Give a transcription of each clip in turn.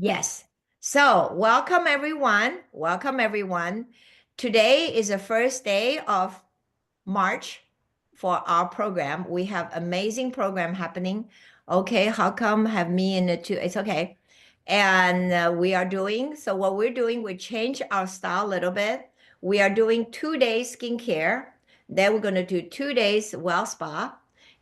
Yes. So, welcome everyone. Welcome everyone. Today is the first day of March for our program. We have amazing program happening. Okay, how come have me in the two? It's okay. And we are doing, so what we're doing, we change our style a little bit. We are doing 2 days skincare. Then we're going to do 2 days well spa.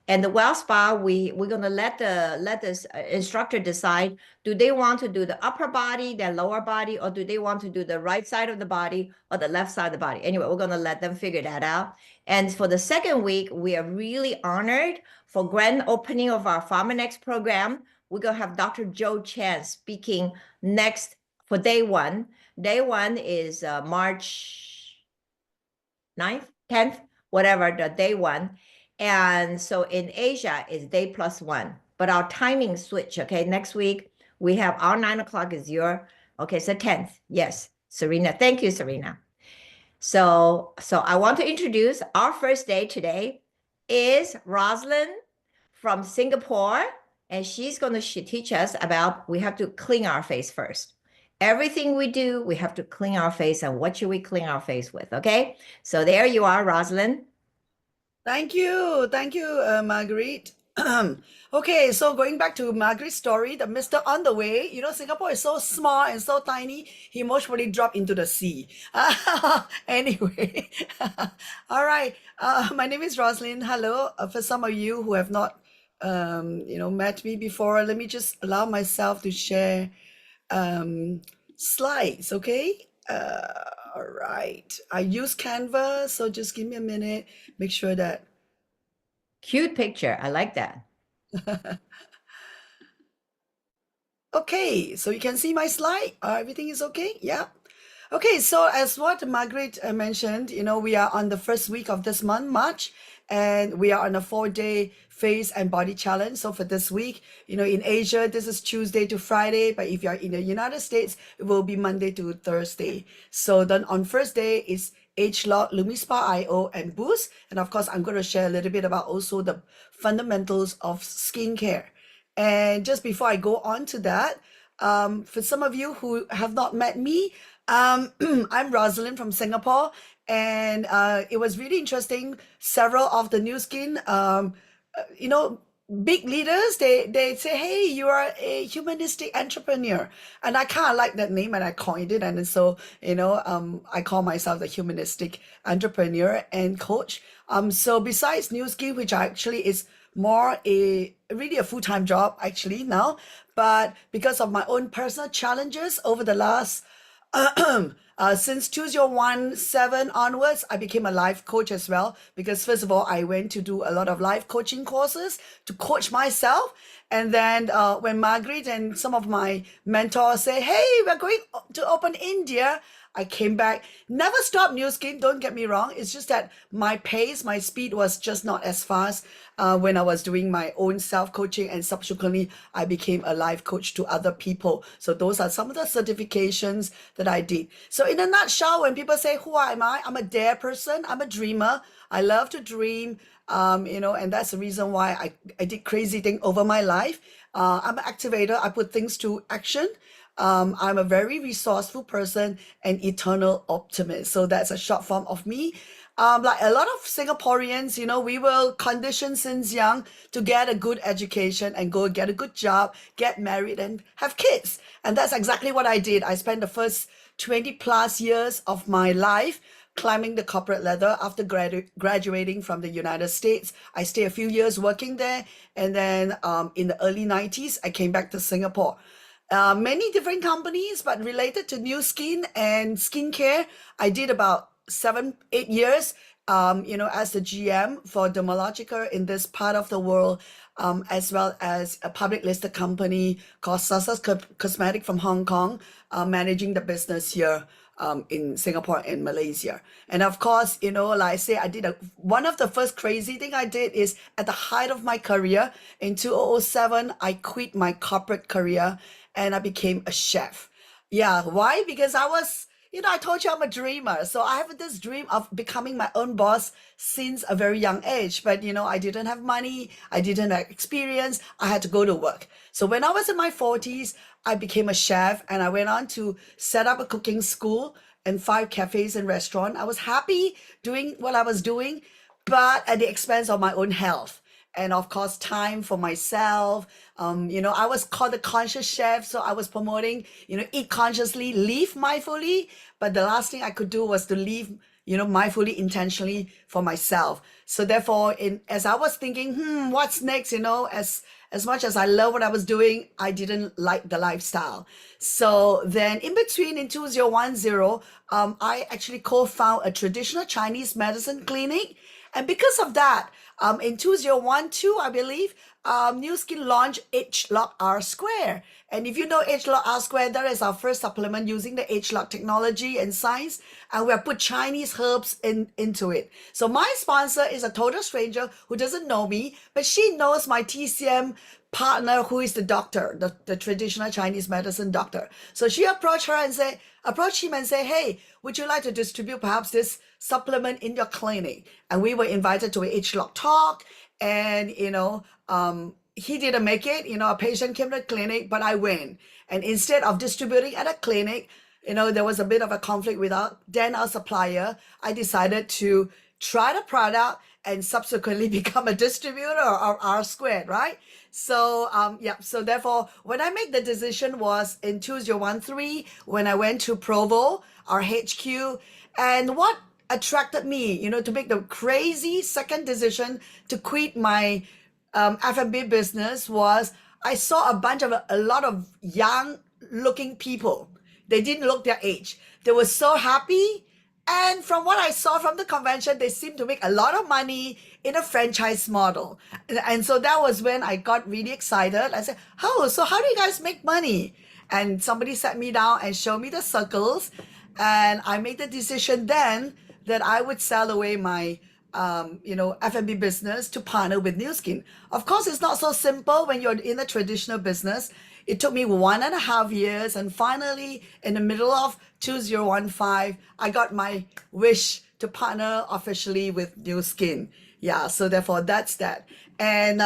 And the well spa, we're gonna let this instructor decide, do they want to do the upper body, their lower body, or do they want to do the right side of the body or the left side of the body? Anyway, we're gonna let them figure that out. And for the second week, we are really honored for grand opening of our Pharma Next program. We're gonna have Dr. Joe Chan speaking next for day one. Day one is March 9th, 10th, whatever the day one. And so in Asia is day plus one, but our timing switch. Okay, next week we have our 9 o'clock is your, okay, so 10th. Yes, Serena. Thank you, Serena. So I want to introduce our first day today is Rosalind from Singapore, and she's going to teach us about we have to clean our face first. Everything we do, we have to clean our face, and what should we clean our face with? Okay, so there you are, Rosalind. Thank you. Thank you, Marguerite. Okay, so going back to Marguerite's story, the Mr. on the way, Singapore is so small and so tiny, he most probably dropped into the sea. Anyway, all right. My name is Rosalind. Hello. For some of you who have not, met me before, let me just allow myself to share slides, okay? All right. I use Canva, so just give me a minute. Make sure that. Cute picture. I like that. Okay, so you can see my slide. Everything is okay? Yeah. Okay, so as what Margaret mentioned, we are on the first week of this month, March, and we are on a 4-day face and body challenge. So for this week, in Asia, this is Tuesday to Friday, but if you're in the United States, it will be Monday to Thursday. So then on first day is ageLOC, LumiSpa IO, and Boost. And of course, I'm going to share a little bit about also the fundamentals of skincare. And just before I go on to that, for some of you who have not met me, I'm Rosalind from Singapore, and it was really interesting. Several of the new skin, you know, big leaders, they say, "Hey, you are a humanistic entrepreneur," and I kind of like that name, and I coined it, and so I call myself the humanistic entrepreneur and coach. So besides new skin, which actually is more a really a full-time job actually now, but because of my own personal challenges over the last since 2017 onwards, I became a life coach as well. Because first of all, I went to do a lot of life coaching courses to coach myself. And then when Margaret and some of my mentors say, "Hey, we're going to open India," I came back. Never stopped new skin, don't get me wrong. It's just that my pace, my speed was just not as fast when I was doing my own self coaching. And subsequently, I became a life coach to other people. So those are some of the certifications that I did. So, in a nutshell, when people say, "Who am I?" I'm a dare person, I'm a dreamer. I love to dream. And that's the reason why I did crazy thing over my life. I'm an activator. I put things to action. I'm a very resourceful person and eternal optimist. So that's a short form of me. Like a lot of Singaporeans, we will condition since young to get a good education and go get a good job, get married and have kids. And that's exactly what I did. I spent the first 20 plus years of my life climbing the corporate ladder after graduating from the United States. I stayed a few years working there. And then in the early 90s, I came back to Singapore. Many different companies, but related to new skin and skincare. I did about 7, 8 years, as the GM for Dermalogica in this part of the world, as well as a public listed company called Sasa Cosmetic from Hong Kong, managing the business here. In Singapore and Malaysia. And of course, like I say, one of the first crazy thing I did is at the height of my career in 2007, I quit my corporate career and I became a chef. Yeah, why? Because I was I told you I'm a dreamer. So I have this dream of becoming my own boss since a very young age. But, I didn't have money. I didn't have experience. I had to go to work. So when I was in my 40s, I became a chef and I went on to set up a cooking school and 5 cafes and restaurants. I was happy doing what I was doing, but at the expense of my own health. And of course, time for myself. I was called a conscious chef, so I was promoting, eat consciously, live mindfully. But the last thing I could do was to live, mindfully, intentionally for myself. So therefore, as I was thinking, what's next? As much as I love what I was doing, I didn't like the lifestyle. So then, in between, in 2010, I actually co-found a traditional Chinese medicine clinic. And because of that, in 2012, I believe, New Skin launched H-Lock R Square. And if you know H-Lock R Square, that is our first supplement using the H-Lock technology and science. And we have put Chinese herbs into it. So my sponsor is a total stranger who doesn't know me, but she knows my TCM partner who is the doctor, the traditional Chinese medicine doctor. So she approached him and say, hey, would you like to distribute perhaps this supplement in your clinic? And we were invited to a H-Lock talk and, he didn't make it, a patient came to the clinic, but I went. And instead of distributing at a clinic, there was a bit of a conflict with our supplier. I decided to try the product and subsequently become a distributor of R Squared, right? So so therefore, when I made the decision was in 2013 when I went to Provo, our HQ, and what attracted me, to make the crazy second decision to quit my F&B business was I saw a lot of young looking people. They didn't look their age. They were so happy. And from what I saw from the convention, they seemed to make a lot of money in a franchise model. And so that was when I got really excited. I said, oh, so how do you guys make money? And somebody sat me down and showed me the circles. And I made the decision then that I would sell away my F&B business to partner with New Skin. Of course, it's not so simple when you're in a traditional business. It took me 1.5 years, and finally, in the middle of 2015, I got my wish to partner officially with New Skin. Yeah, so therefore, that's that. And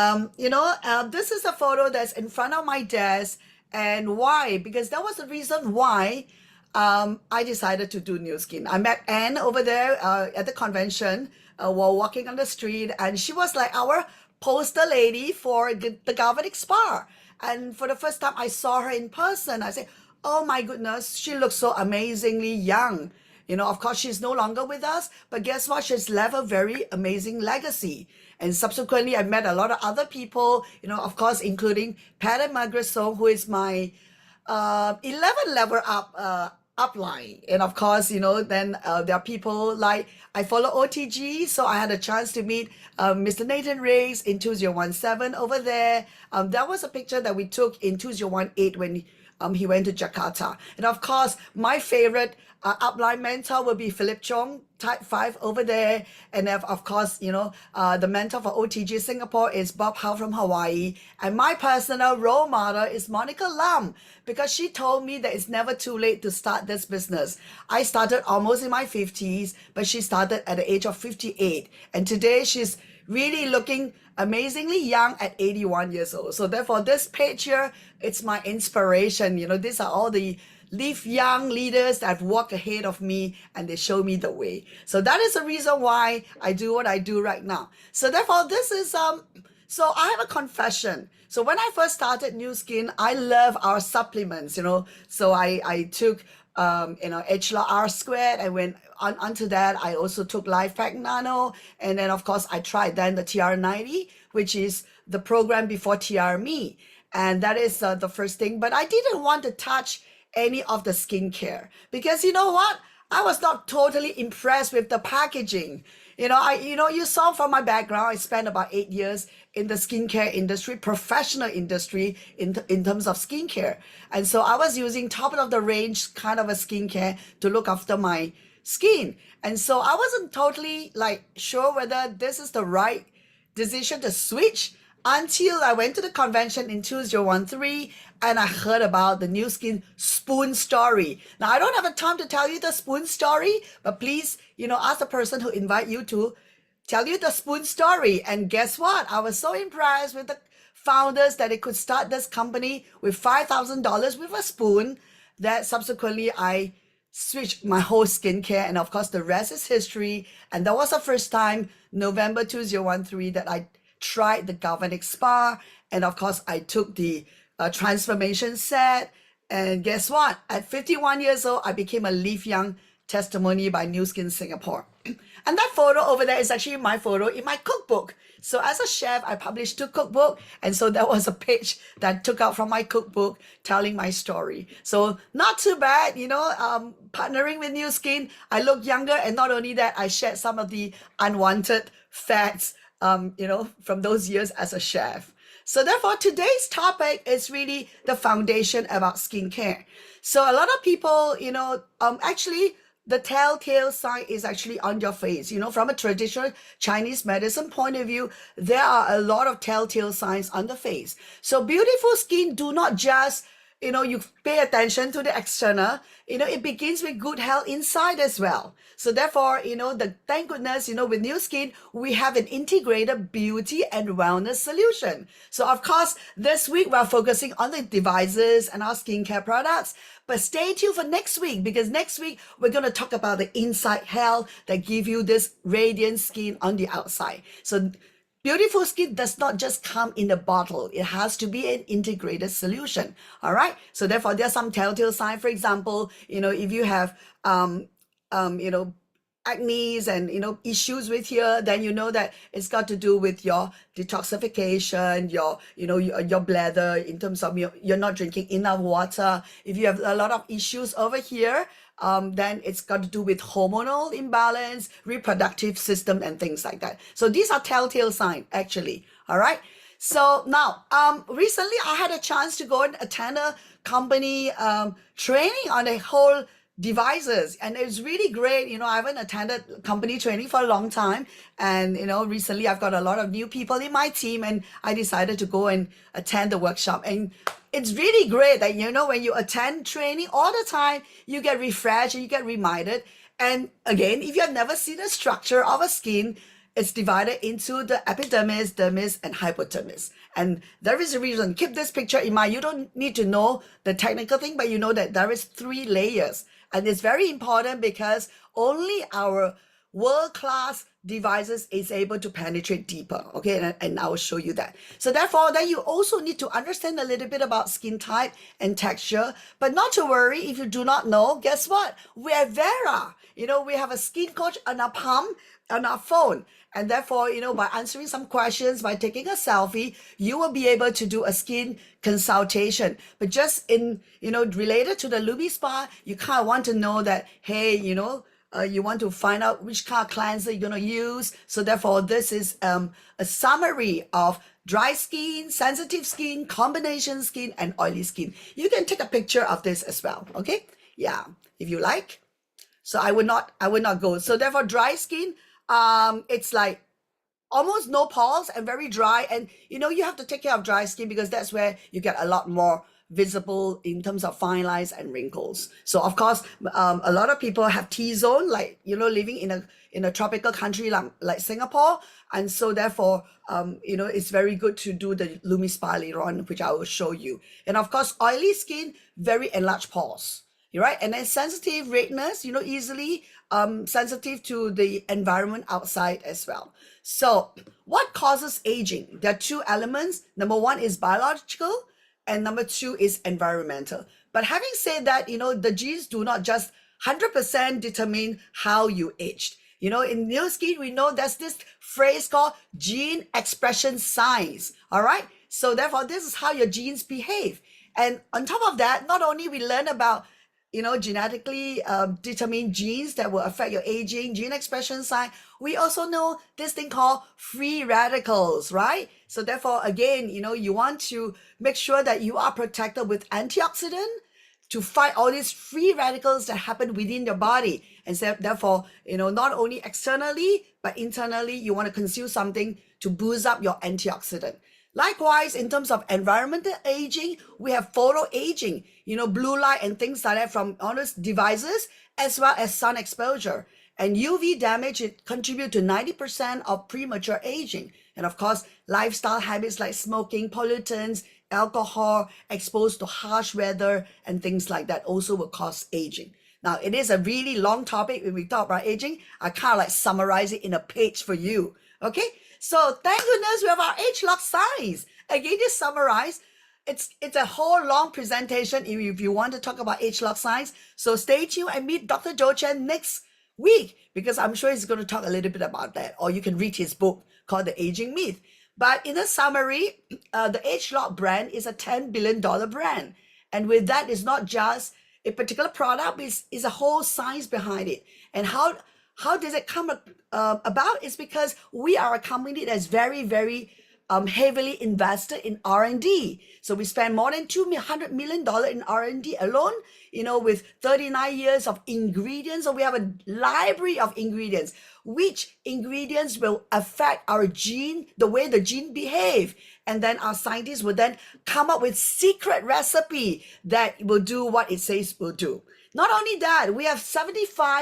this is a photo that's in front of my desk. And why? Because that was the reason why I decided to do New Skin. I met Anne over there at the convention while walking on the street, and she was like our poster lady for the Galvanic Spa. And for the first time I saw her in person, I said, oh my goodness, she looks so amazingly young. Of course, she's no longer with us, but guess what? She's left a very amazing legacy. And subsequently, I met a lot of other people, of course, including Pat and Margaret Song, who is my 11 level upline. And of course, then there are people like I follow OTG, so I had a chance to meet Mr. Nathan Riggs in 2017 over there. That was a picture that we took in 2018 when he went to Jakarta. And of course, my favorite upline mentor will be Philip Chong, Type 5 over there. And then, of course, the mentor for OTG Singapore is Bob Howe from Hawaii. And my personal role model is Monica Lam, because she told me that it's never too late to start this business. I started almost in my 50s, but she started at the age of 58. And today she's really looking amazingly young at 81 years old. So therefore, this page here, it's my inspiration. These are all the live young leaders that have walked ahead of me, and they show me the way. So that is the reason why I do what I do right now. So therefore, this is so I have a confession. So when I first started New Skin, I love our supplements. So I took HLA R squared. I went onto that. I also took Life Pack Nano, and then of course I tried then the TR90, which is the program before TRMe, and that is the first thing. But I didn't want to touch any of the skincare because you know what? I was not totally impressed with the packaging. You saw from my background, I spent about 8 years in the skincare industry, professional industry in terms of skincare. And so I was using top of the range kind of a skincare to look after my skin. And so I wasn't totally sure whether this is the right decision to switch. until I went to the convention in 2013 and I heard about the new skin spoon story. Now, I don't have the time to tell you the spoon story, but please, ask the person who invite you to tell you the spoon story. And guess what? I was so impressed with the founders that they could start this company with $5,000 with a spoon that subsequently I switched my whole skincare, and of course the rest is history. And that was the first time, November 2013, that I tried the galvanic spa, and of course I took the transformation set. And guess what? At 51 years old, I became a Live Young testimony by New Skin Singapore. And that photo over there is actually my photo in my cookbook. So as a chef, I published 2 cookbooks. And so that was a page that I took out from my cookbook telling my story. So not too bad, partnering with New Skin. I look younger. And not only that, I shared some of the unwanted fats, from those years as a chef. So therefore, today's topic is really the foundation about skincare. So a lot of people, actually, the telltale sign is actually on your face. From a traditional Chinese medicine point of view, there are a lot of telltale signs on the face. So beautiful skin do not just, you pay attention to the external, it begins with good health inside as well. So therefore, thank goodness, with New Skin, we have an integrated beauty and wellness solution. So of course, this week we're focusing on the devices and our skincare products. But stay tuned for next week, because next week we're going to talk about the inside health that give you this radiant skin on the outside. So beautiful skin does not just come in a bottle. It has to be an integrated solution. All right. So therefore, there are some telltale signs. For example, if you have, acne and issues with here, then you know that it's got to do with your detoxification, your bladder, in terms of you're not drinking enough water. If you have a lot of issues over here, then it's got to do with hormonal imbalance, reproductive system, and things like that. So these are telltale signs, actually. All right. So now, recently I had a chance to go and attend a company training on a whole devices, and it's really great. I haven't attended company training for a long time, and recently I've got a lot of new people in my team, and I decided to go and attend the workshop. And it's really great that when you attend training all the time, you get refreshed and you get reminded. And again, if you have never seen the structure of a skin, it's divided into the epidermis, dermis, and hypodermis. And there is a reason. Keep this picture in mind. You don't need to know the technical thing, but you know that there is 3 layers. And it's very important because only our world-class devices is able to penetrate deeper. Okay, and I will show you that. So therefore, then you also need to understand a little bit about skin type and texture. But not to worry if you do not know. Guess what? We have Vera. We have a skin coach on our palm, on our phone. And therefore, by answering some questions, by taking a selfie, you will be able to do a skin consultation. But just related to the Lumi Spa, you kind of want to know that, hey, you want to find out which kind of cleanser you're going to use. So therefore, this is a summary of dry skin, sensitive skin, combination skin, and oily skin. You can take a picture of this as well. Okay. Yeah. If you like. So I would not go. So therefore, dry skin, it's like almost no pores and very dry. And you have to take care of dry skin because that's where you get a lot more visible in terms of fine lines and wrinkles. So of course, a lot of people have T-zone, like living in a tropical country like Singapore, and so therefore, it's very good to do the Lumi Spa later on, which I will show you. And of course, oily skin, very enlarged pores. Right? And then sensitive redness, easily sensitive to the environment outside as well. So what causes aging? There are 2 elements. Number 1 is biological, and number 2 is environmental. But having said that, the genes do not just 100% determine how you aged. In New Skin, we know there's this phrase called gene expression science. All right. So therefore, this is how your genes behave. And on top of that, not only we learn about genetically determined genes that will affect your aging, gene expression sign. We also know this thing called free radicals, right? So therefore, again, you want to make sure that you are protected with antioxidant to fight all these free radicals that happen within your body. And so therefore, not only externally, but internally, you want to consume something to boost up your antioxidant. Likewise, in terms of environmental aging, we have photo aging, blue light and things like that from honest devices, as well as sun exposure. And UV damage, it contribute to 90% of premature aging. And of course, lifestyle habits like smoking, pollutants, alcohol, exposed to harsh weather, and things like that also will cause aging. Now, it is a really long topic when we talk about aging. I kind of like summarize it in a page for you. Okay? So thank goodness we have our age lock signs. Again, just summarize. It's a whole long presentation if you want to talk about age lock signs. So stay tuned and meet Dr. Joe Chen next week, because I'm sure he's going to talk a little bit about that. Or you can read his book called The Aging Myth. But in a summary, the Age Lock brand is a $10 billion brand. And with that, it's not just a particular product, is a whole science behind it. And how does it come about? Is because we are a company that's very, very heavily invested in R&D. So we spend more than $200 million in R&D alone, with 39 years of ingredients. So we have a library of ingredients. Which ingredients will affect our gene, the way the gene behave. And then our scientists will then come up with secret recipe that will do what it says will do. Not only that, we have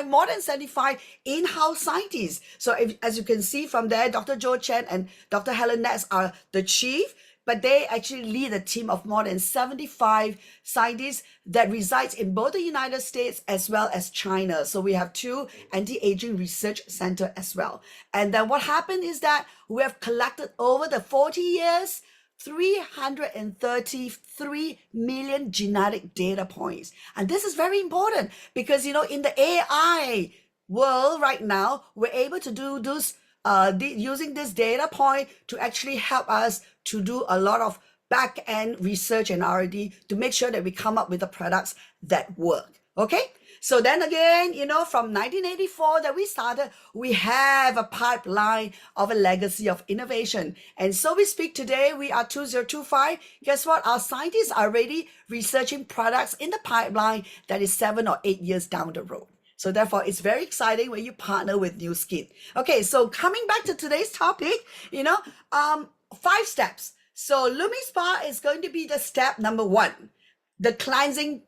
more than 75 in-house scientists. So as you can see from there, Dr. Joe Chen and Dr. Helen Ness are the chief, but they actually lead a team of more than 75 scientists that resides in both the United States as well as China. So we have 2 anti-aging research centers as well. And then what happened is that we have collected over the 40 years, 333 million genetic data points. And this is very important because, in the AI world right now, we're able to do this, using this data point to actually help us to do a lot of back-end research and R&D to make sure that we come up with the products that work. Okay? So then again, from 1984 that we started, we have a pipeline of a legacy of innovation. And so we speak today, we are 2025. Guess what? Our scientists are already researching products in the pipeline that is 7 or 8 years down the road. So therefore, it's very exciting when you partner with New Skin. Okay, so coming back to today's topic, 5 steps. So LumiSpa is going to be the step number 1, the cleansing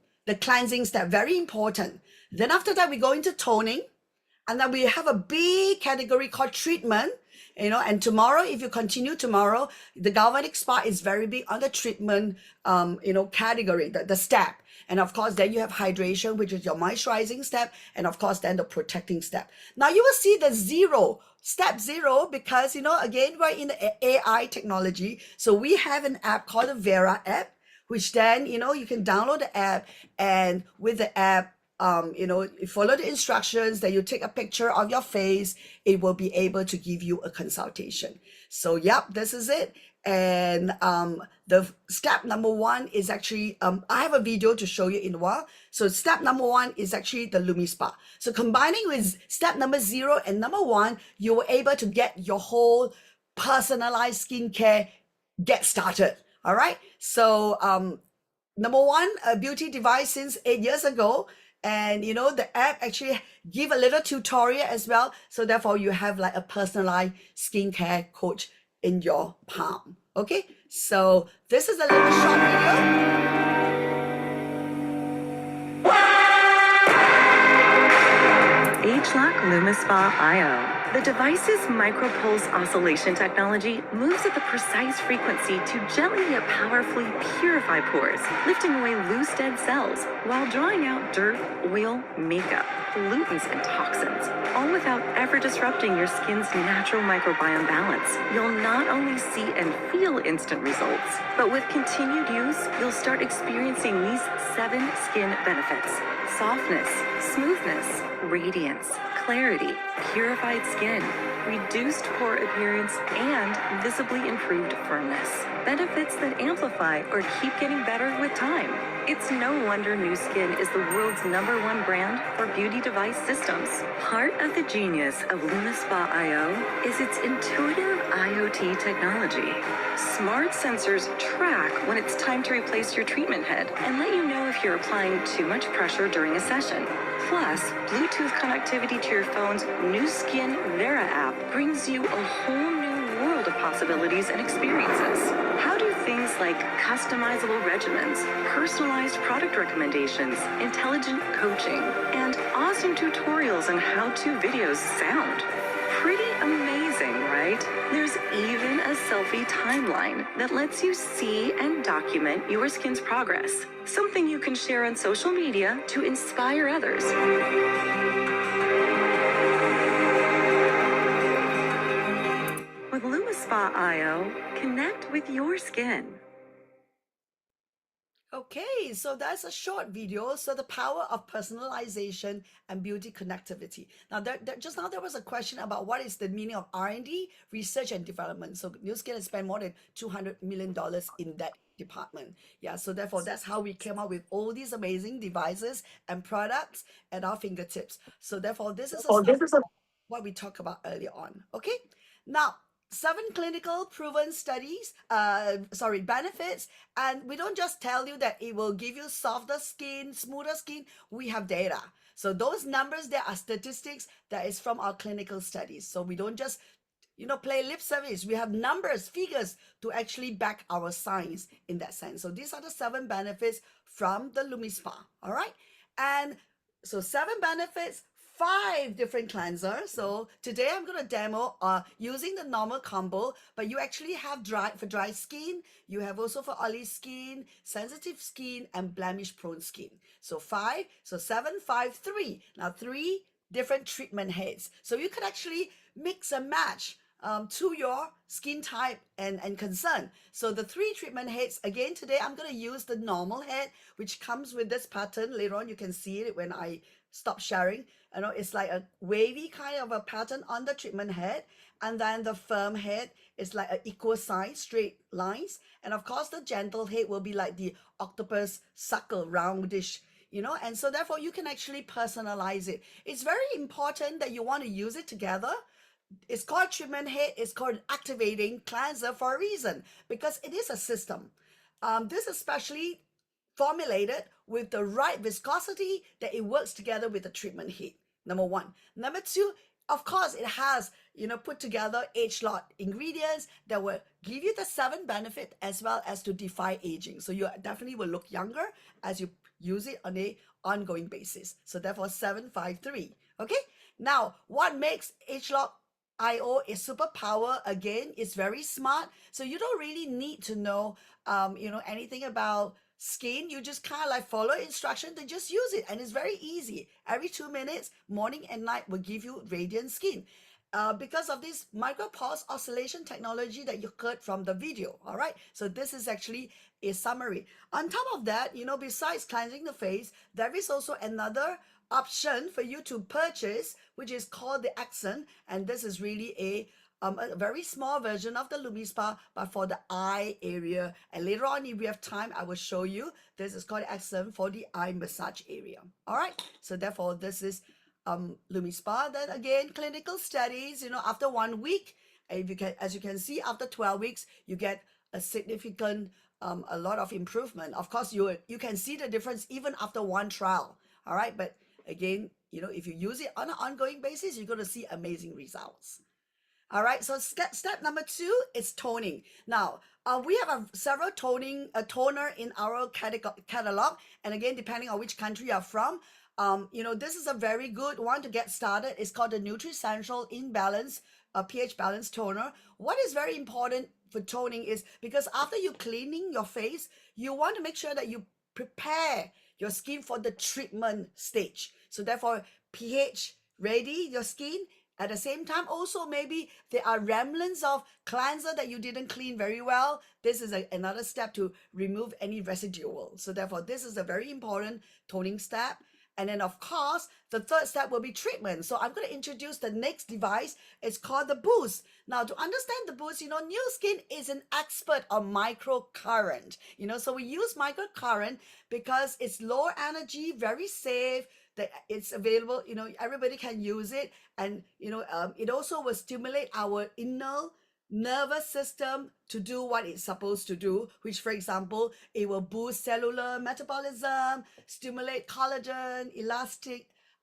step, very important. Then after that, we go into toning, and then we have a big category called treatment. And tomorrow, if you continue tomorrow, the galvanic spa is very big on the treatment, category, the step. And of course, then you have hydration, which is your moisturizing step. And of course, then the protecting step. Now you will see the step 0, because, again, we're in the AI technology. So we have an app called the Vera app, which then, you can download the app, and with the app, you follow the instructions, that you take a picture of your face, it will be able to give you a consultation. So, yep, this is it. And the step number 1 is actually, I have a video to show you in a while. So step number 1 is actually the LumiSpa. So combining with step number 0 and number 1, you were able to get your whole personalized skincare get started. All right. So number 1, a beauty device since 8 years ago. And, the app actually give a little tutorial as well. So therefore, you have like a personalized skincare coach in your palm. Okay. So this is a little short video. H-Lock LumiSpa IO. The device's micropulse oscillation technology moves at the precise frequency to gently yet powerfully purify pores, lifting away loose dead cells while drawing out dirt, oil, makeup, pollutants, and toxins, all without ever disrupting your skin's natural microbiome balance. You'll not only see and feel instant results, but with continued use, you'll start experiencing these 7 skin benefits: softness, smoothness, radiance, clarity, purified skin, reduced pore appearance, and visibly improved firmness. Benefits that amplify or keep getting better with time. It's no wonder Nu Skin is the world's #1 brand for beauty device systems. Part of the genius of LumiSpa IO is its intuitive IoT technology. Smart sensors track when it's time to replace your treatment head and let you know if you're applying too much pressure during a session. Plus, Bluetooth connectivity to your phone's Nu Skin Vera app brings you a whole new world of possibilities and experiences? How do things like customizable regimens, personalized product recommendations, intelligent coaching, and awesome tutorials and how-to videos sound? Pretty amazing, right? There's even a selfie timeline that lets you see and document your skin's progress, something you can share on social media to inspire others. With LumiSpa IO, connect with your skin. Okay, so that's a short video. So the power of personalization and beauty connectivity. Now, just now there was a question about what is the meaning of R&D, research and development. So Nu Skin has spent more than $200 million in that department. Yeah, so therefore that's how we came up with all these amazing devices and products at our fingertips. So therefore this is what we talked about earlier on. Okay, now 7 clinical proven studies, benefits, and we don't just tell you that it will give you softer skin, smoother skin. We have data. So those numbers, there are statistics that is from our clinical studies. So we don't just play lip service. We have numbers, figures to actually back our science in that sense. So these are the 7 benefits from the LumiSpa. All right, and so 7 benefits, 5 different cleansers. So today I'm going to demo using the normal combo, but you actually have for dry skin, you have also for oily skin, sensitive skin, and blemish prone skin. So 5, so 7, 5, 3. Now 3 different treatment heads. So you could actually mix and match to your skin type and concern. So the 3 treatment heads, again, today I'm going to use the normal head, which comes with this pattern. Later on, you can see it when I stop sharing. It's like a wavy kind of a pattern on the treatment head. And then the firm head is like an equal size, straight lines. And of course, the gentle head will be like the octopus suckle, roundish, and so therefore you can actually personalize it. It's very important that you want to use it together. It's called treatment head. It's called activating cleanser for a reason, because it is a system. This is specially formulated with the right viscosity that it works together with the treatment head. Number 1. Number 2, of course, it has put together age-locked ingredients that will give you the 7 benefit as well as to defy aging. So you definitely will look younger as you use it on a ongoing basis. So therefore 753. Okay. Now, what makes age-locked IO is superpower? Again, it's very smart. So you don't really need to know, anything about skin. You just kind of like follow instruction to just use it, and it's very easy. Every 2 minutes, morning and night, will give you radiant skin. Because of this micropulse oscillation technology that you heard from the video. All right, so this is actually a summary. On top of that, besides cleansing the face, there is also another option for you to purchase, which is called the Accent, and this is really a very small version of the LumiSpa, but for the eye area. And later on, if we have time, I will show you. This is called the Accent for the eye massage area. All right, so therefore this is LumiSpa. Then again, clinical studies, after 1 week, as you can see, after 12 weeks, you get a significant, a lot of improvement. Of course, you can see the difference even after 1 trial. All right, but again, if you use it on an ongoing basis, you're going to see amazing results. All right, so step number 2 is toning. Now, we have several toner in our catalog, and again, depending on which country you're from, this is a very good one to get started. It's called the NutriCentral Imbalance pH Balance Toner. What is very important for toning is because after you cleaning your face, you want to make sure that you prepare your skin for the treatment stage. So therefore, pH ready your skin. At the same time, also maybe there are remnants of cleanser that you didn't clean very well. This is another step to remove any residual. So therefore, this is a very important toning step. And then of course, the third step will be treatment. So I'm going to introduce the next device. It's called the Boost. Now to understand the Boost, Nu Skin is an expert on microcurrent. So we use microcurrent because it's low energy, very safe, that it's available, everybody can use it. And, it also will stimulate our inner nervous system to do what it's supposed to do, which, for example, it will boost cellular metabolism, stimulate collagen,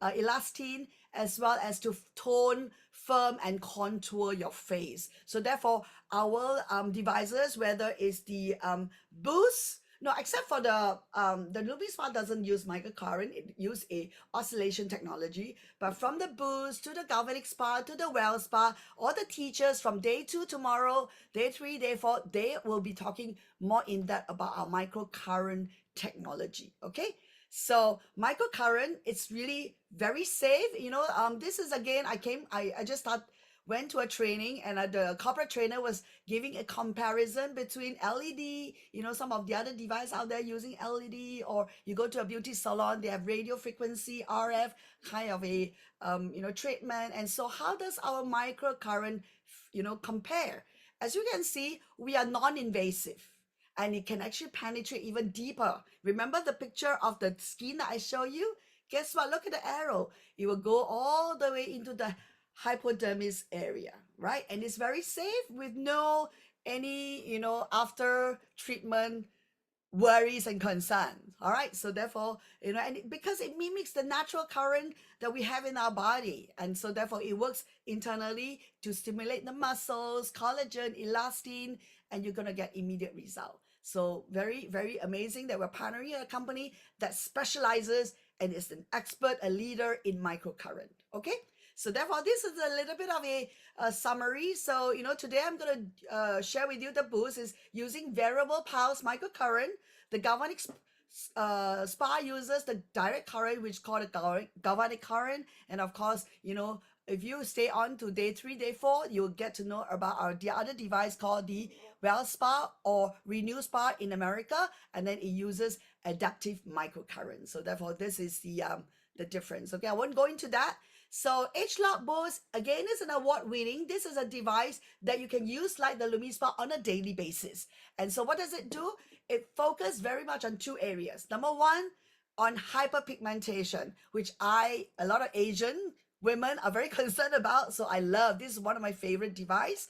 elastin, as well as to tone, firm, and contour your face. So therefore, our devices, whether it's the Boost, no, except for the Luby Spa doesn't use microcurrent, it uses a oscillation technology. But from the Boost to the Galvanic Spa to the Well Spa, all the teachers from day 2 tomorrow, day 3, day 4, they will be talking more in depth about our microcurrent technology. Okay. So microcurrent, it's really very safe. This is again, I just went to a training, and the corporate trainer was giving a comparison between LED, some of the other devices out there using LED, or you go to a beauty salon, they have radio frequency, RF kind of a, treatment. And so how does our microcurrent, compare? As you can see, we are non-invasive, and it can actually penetrate even deeper. Remember the picture of the skin that I show you? Guess what? Look at the arrow. It will go all the way into the hypodermis area, right? And it's very safe with no any, after treatment worries and concerns. All right. So therefore, because it mimics the natural current that we have in our body. And so therefore it works internally to stimulate the muscles, collagen, elastin, and you're going to get immediate result. So very, very amazing that we're partnering with a company that specializes and is an expert, a leader in microcurrent. Okay. So therefore, this is a little bit of a summary. So, today I'm going to share with you the Boost is using variable pulse microcurrent. The galvanic spa uses the direct current, which is called a galvanic current. And of course, if you stay on to day 3, day 4, you'll get to know about the other device called the Well Spa or Renew Spa in America. And then it uses adaptive microcurrent. So therefore, this is the difference. Okay, I won't go into that. So H-Lock Boost, again, is an award winning. This is a device that you can use like the Lumi Spa on a daily basis. And so what does it do? It focuses very much on 2 areas. Number 1, on hyperpigmentation, which a lot of Asian women are very concerned about. So I love, this is one of my favorite device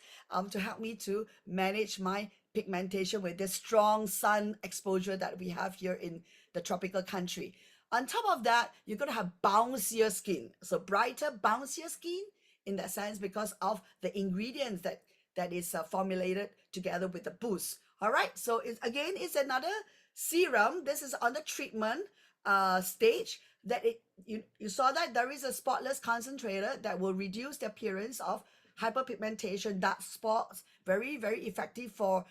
to help me to manage my pigmentation with this strong sun exposure that we have here in the tropical country. On top of that, you're going to have bouncier skin. So brighter, bouncier skin in that sense because of the ingredients that is formulated together with the Boost. All right. So it's another serum. This is on the treatment stage that you saw that there is a spotless concentrator that will reduce the appearance of hyperpigmentation, dark spots, very, very effective for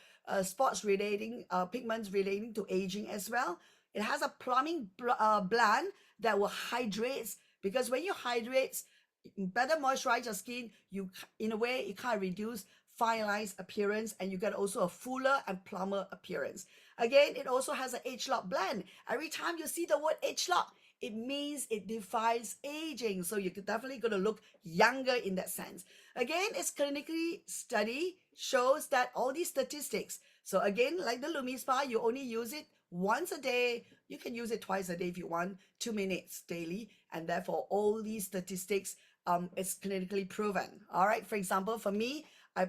spots relating, pigments relating to aging as well. It has a plumbing blend that will hydrate, because when you hydrate, better moisturize your skin, in a way, it kind of reduce fine lines appearance, and you get also a fuller and plumper appearance. Again, it also has an H-Lock blend. Every time you see the word H-Lock, it means it defies aging. So you're definitely going to look younger in that sense. Again, it's clinically study shows that all these statistics. So again, like the Lumi Spa, you only use it once a day. You can use it twice a day if you want, 2 minutes daily. And therefore, all these statistics is clinically proven. All right. For example, for me, I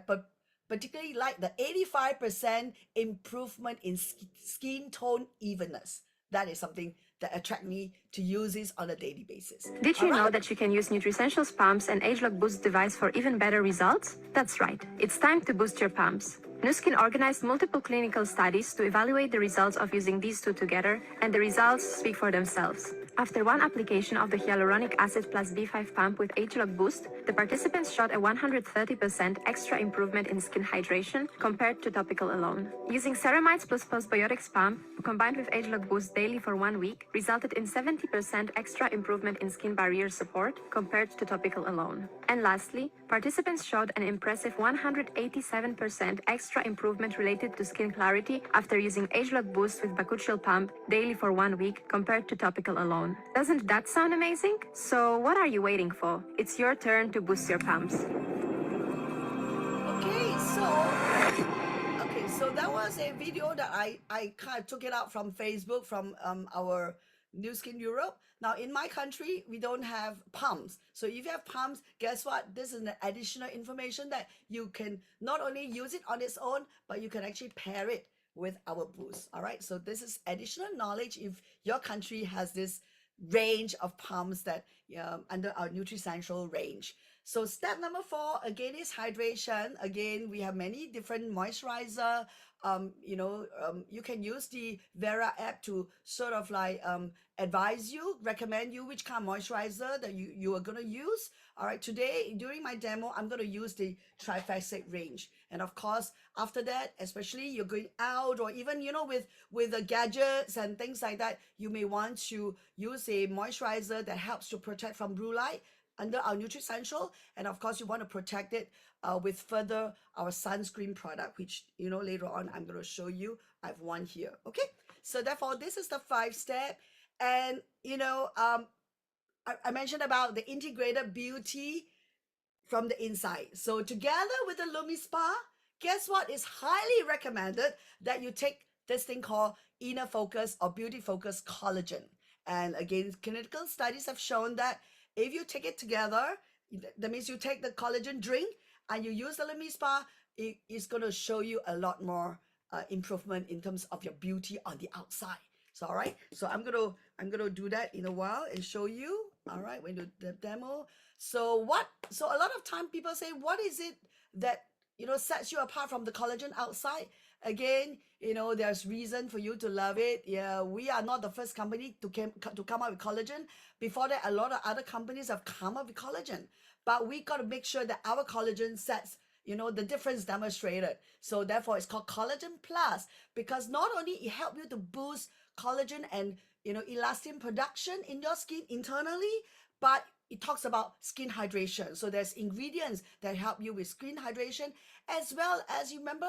particularly like the 85% improvement in skin tone evenness. That is something that attract me to use this on a daily basis. Did you know that you can use Nutricentials pumps and H-Lock Boost device for even better results? That's right. It's time to boost your pumps. Nu Skin organized multiple clinical studies to evaluate the results of using these 2 together, and the results speak for themselves. After 1 application of the hyaluronic acid plus B5 pump with H-Lock Boost, the participants showed a 130% extra improvement in skin hydration compared to topical alone. Using ceramides plus postbiotics pump combined with H-Lock Boost daily for 1 week resulted in 70% extra improvement in skin barrier support compared to topical alone. And lastly, participants showed an impressive 187% extra improvement related to skin clarity after using H-Lock Boost with bakuchiol pump daily for 1 week compared to topical alone. Doesn't that sound amazing? So what are you waiting for? It's your turn to boost your pumps. Okay, so that was a video that I kind of took it out from Facebook, from our Nu Skin Europe. Now in my country, we don't have pumps. So if you have pumps, guess what? This is an additional information that you can not only use it on its own, but you can actually pair it with our Boost. All right. So this is additional knowledge if your country has this range of pumps that under our NutriSential range. So step number 4 again is hydration. Again, we have many different moisturizer. You can use the Vera app to sort of like advise you, recommend you which kind of moisturizer that you are going to use. All right, today during my demo, I'm going to use the trifacet range. And of course, after that, especially you're going out or even, with the gadgets and things like that, you may want to use a moisturizer that helps to protect from blue light under our NutriSential. And of course, you want to protect it with further our sunscreen product, which, later on, I'm going to show you. I have one here. Okay. So therefore, this is the 5-step. And, I mentioned about the integrated beauty from the inside. So together with the LumiSpa, guess what? It's highly recommended that you take this thing called Inner Focus or Beauty Focus Collagen. And again, clinical studies have shown that if you take it together, that means you take the collagen drink and you use the LumiSpa, it's going to show you a lot more improvement in terms of your beauty on the outside. So all right, so I'm gonna do that in a while and show you. All right, when do the demo. So a lot of time people say, what is it that sets you apart from the collagen outside? Again, there's reason for you to love it. Yeah, we are not the first company to come up with collagen. Before that, a lot of other companies have come up with collagen, but we got to make sure that our collagen sets the difference demonstrated. So therefore it's called Collagen Plus, because not only it helps you to boost collagen and elastin production in your skin internally, but it talks about skin hydration. So there's ingredients that help you with skin hydration, as well as, you remember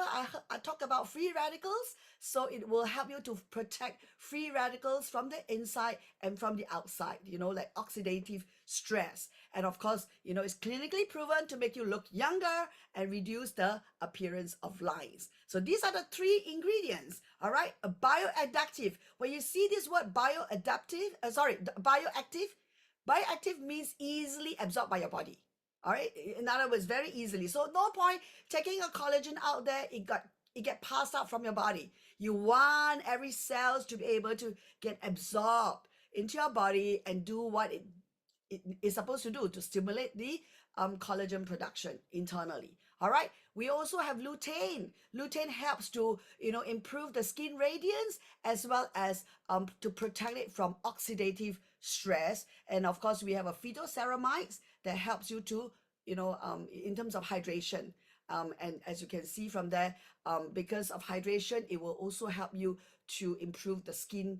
I talked about free radicals. So it will help you to protect free radicals from the inside and from the outside, like oxidative stress. And of course, it's clinically proven to make you look younger and reduce the appearance of lines. So these are the 3 ingredients. All right, a bioadaptive. When you see this word bioactive, bioactive means easily absorbed by your body. All right, in other words, very easily. So no point taking a collagen out there, it get passed out from your body. You want every cells to be able to get absorbed into your body and do what it is supposed to do to stimulate the collagen production internally. All right, we also have lutein. Lutein helps to improve the skin radiance, as well as to protect it from oxidative stress. And of course, we have a phytoceramides that helps you to in terms of hydration. And as you can see from there, because of hydration, it will also help you to improve the skin,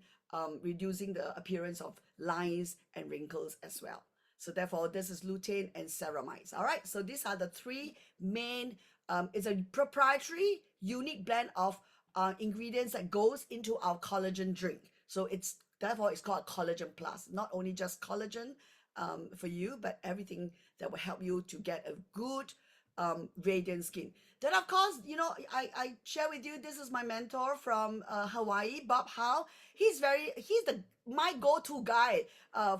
reducing the appearance of lines and wrinkles as well. So therefore, this is lutein and ceramides. All right, so these are the 3 main, it's a proprietary, unique blend of ingredients that goes into our collagen drink. So therefore it's called Collagen Plus. Not only just collagen for you, but everything that will help you to get a good radiant skin. Then of course, I share with you, this is my mentor from Hawaii, Bob Howe. He's my go-to guy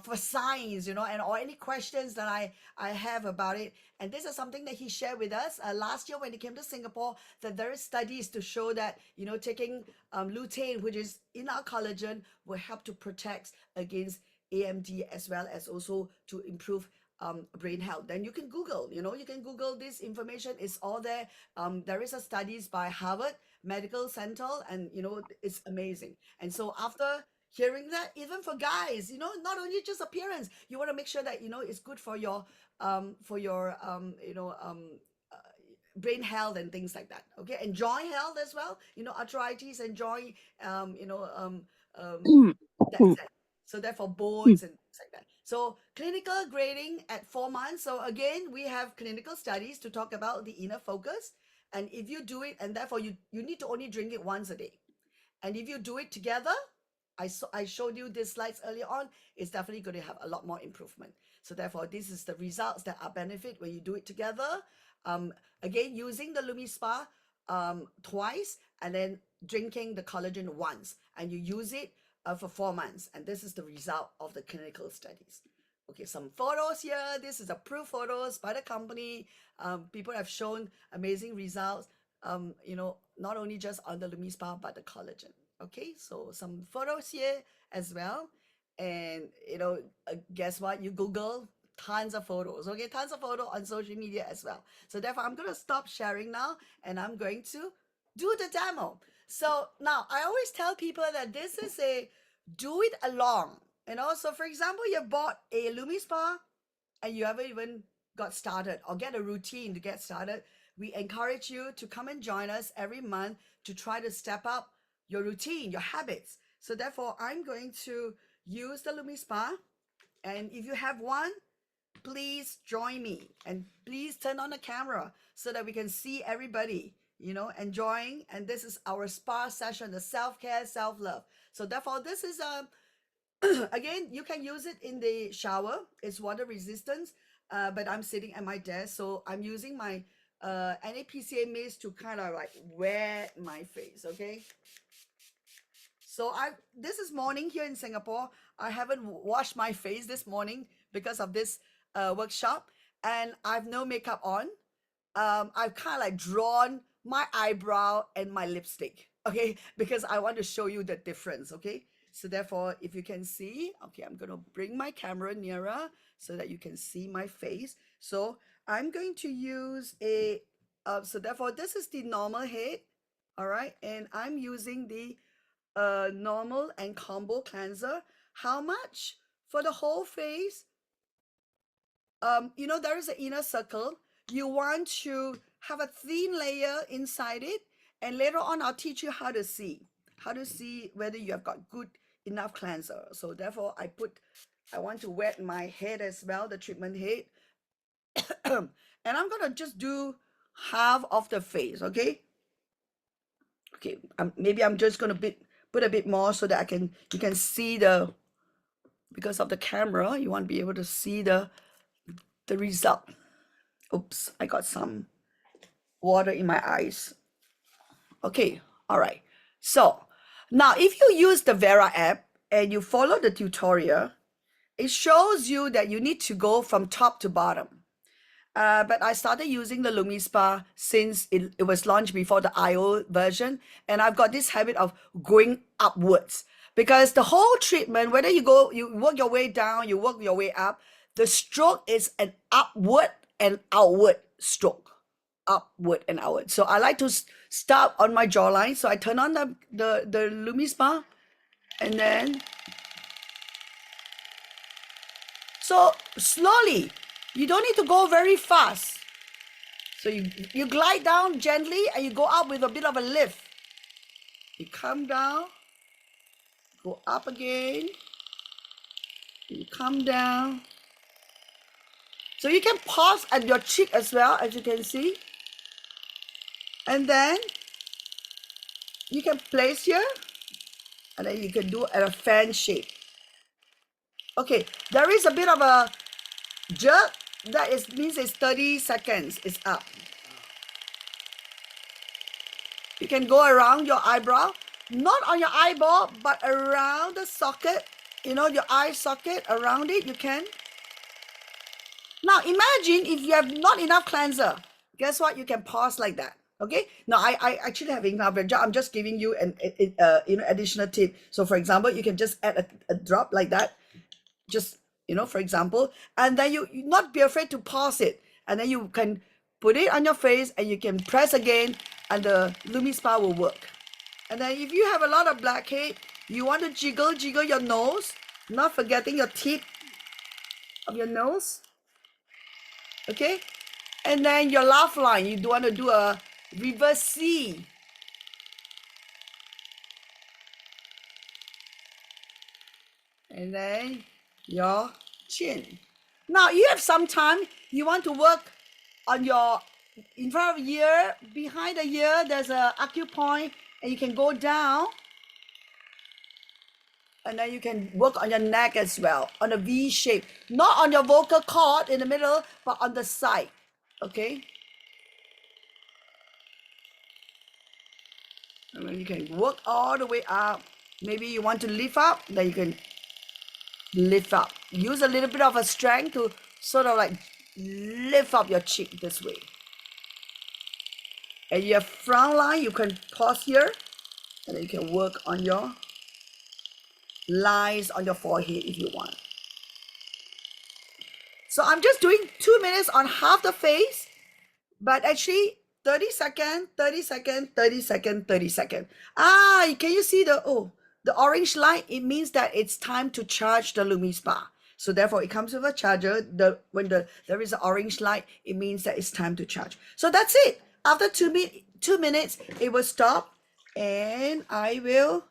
for science, and or any questions that I have about it. And this is something that he shared with us last year when he came to Singapore, that there is studies to show that taking lutein, which is in our collagen, will help to protect against AMD, as well as also to improve brain health. Then you can Google, this information is all there. There is a studies by Harvard Medical Center, and it's amazing. And so after hearing that, even for guys, not only just appearance, you want to make sure that it's good for your brain health and things like that. Okay, and joint health as well, arthritis and joint that's it. So therefore bones and things like that. So clinical grading at 4 months. So again, we have clinical studies to talk about the inner focus. And if you do it, and therefore you need to only drink it once a day. And if you do it together, I showed you these slides earlier on, it's definitely going to have a lot more improvement. So therefore, this is the results that are benefit when you do it together. Again, using the LumiSpa twice, and then drinking the collagen once, and you use it for 4 months. And this is the result of the clinical studies. Okay, some photos here. This is approved photos by the company. People have shown amazing results, not only just on the LumiSpa, but the collagen. Okay, so some photos here as well. And guess what? You Google tons of photos, okay? Tons of photos on social media as well. So therefore, I'm going to stop sharing now and I'm going to do the demo. So now I always tell people that this is a do it along. So for example, you bought a LumiSpa and you haven't even got started or get a routine to get started. We encourage you to come and join us every month to try to step up your routine, your habits. So therefore, I'm going to use the LumiSpa. And if you have one, please join me and please turn on the camera so that we can see everybody, enjoying. And this is our spa session, the self-care, self-love. So therefore, this is again, you can use it in the shower. It's water resistant, but I'm sitting at my desk, so I'm using my NAPCA mist to kind of like wet my face. Okay. So this is morning here in Singapore. I haven't washed my face this morning because of this workshop, and I've no makeup on. I've kind of like drawn my eyebrow and my lipstick, okay, because I want to show you the difference, okay. So therefore, if you can see, okay, I'm going to bring my camera nearer so that you can see my face. So I'm going to use so therefore, this is the normal head, all right, and I'm using the normal and combo cleanser. How much? For the whole face, there is an inner circle. You want to have a thin layer inside it, and later on I'll teach you how to see whether you have got good enough cleanser. So therefore, I want to wet my head as well, the treatment head. And I'm gonna just do half of the face, okay? Okay, maybe I'm just gonna put a bit more so that you can see because of the camera, you want to be able to see the result. Oops, I got some water in my eyes. Okay, all right. So now if you use the Vera app and you follow the tutorial, it shows you that you need to go from top to bottom. But I started using the LumiSpa since it was launched before the IO version, and I've got this habit of going upwards because the whole treatment, whether you work your way down, you work your way up, the stroke is an upward and outward stroke. Upward and outward. So I like to start on my jawline. So I turn on the LumiSpa, and then so slowly. You don't need to go very fast. So you glide down gently and you go up with a bit of a lift. You come down, go up again, you come down. So you can pause at your cheek as well, as you can see. And then you can place here, and then you can do at a fan shape. Okay, there is a bit of a jerk. That means it's 30 seconds, it's up. You can go around your eyebrow, not on your eyeball, but around the socket, your eye socket, around it, you can. Now imagine if you have not enough cleanser, guess what? You can pause like that, okay? Now I actually have enough, I'm just giving you an additional tip. So for example, you can just add a drop like that, just for example, and then you not be afraid to pause it, and then you can put it on your face and you can press again and the LumiSpa will work. And then if you have a lot of blackhead, you want to jiggle your nose, not forgetting your tip of your nose, okay? And then your laugh line, you want to do a reverse C. And then your chin. Now you have some time, you want to work on your in front of the ear, behind the ear there's a acupoint, and you can go down, and then you can work on your neck as well, on a V shape, not on your vocal cord in the middle, but on the side, okay? And then you can work all the way up. Maybe you want to lift up, then you can lift up. Use a little bit of a strength to sort of like lift up your cheek this way. And your frown line, you can pause here, and then you can work on your lines on your forehead if you want. So I'm just doing 2 minutes on half the face, but actually 30 second, 30 second, 30 second, 30 second. Can you see the orange light? It means that it's time to charge the Lumi Spa. So therefore it comes with a charger. When there is an orange light, it means that it's time to charge. So that's it. After 2 minutes, it will stop and I will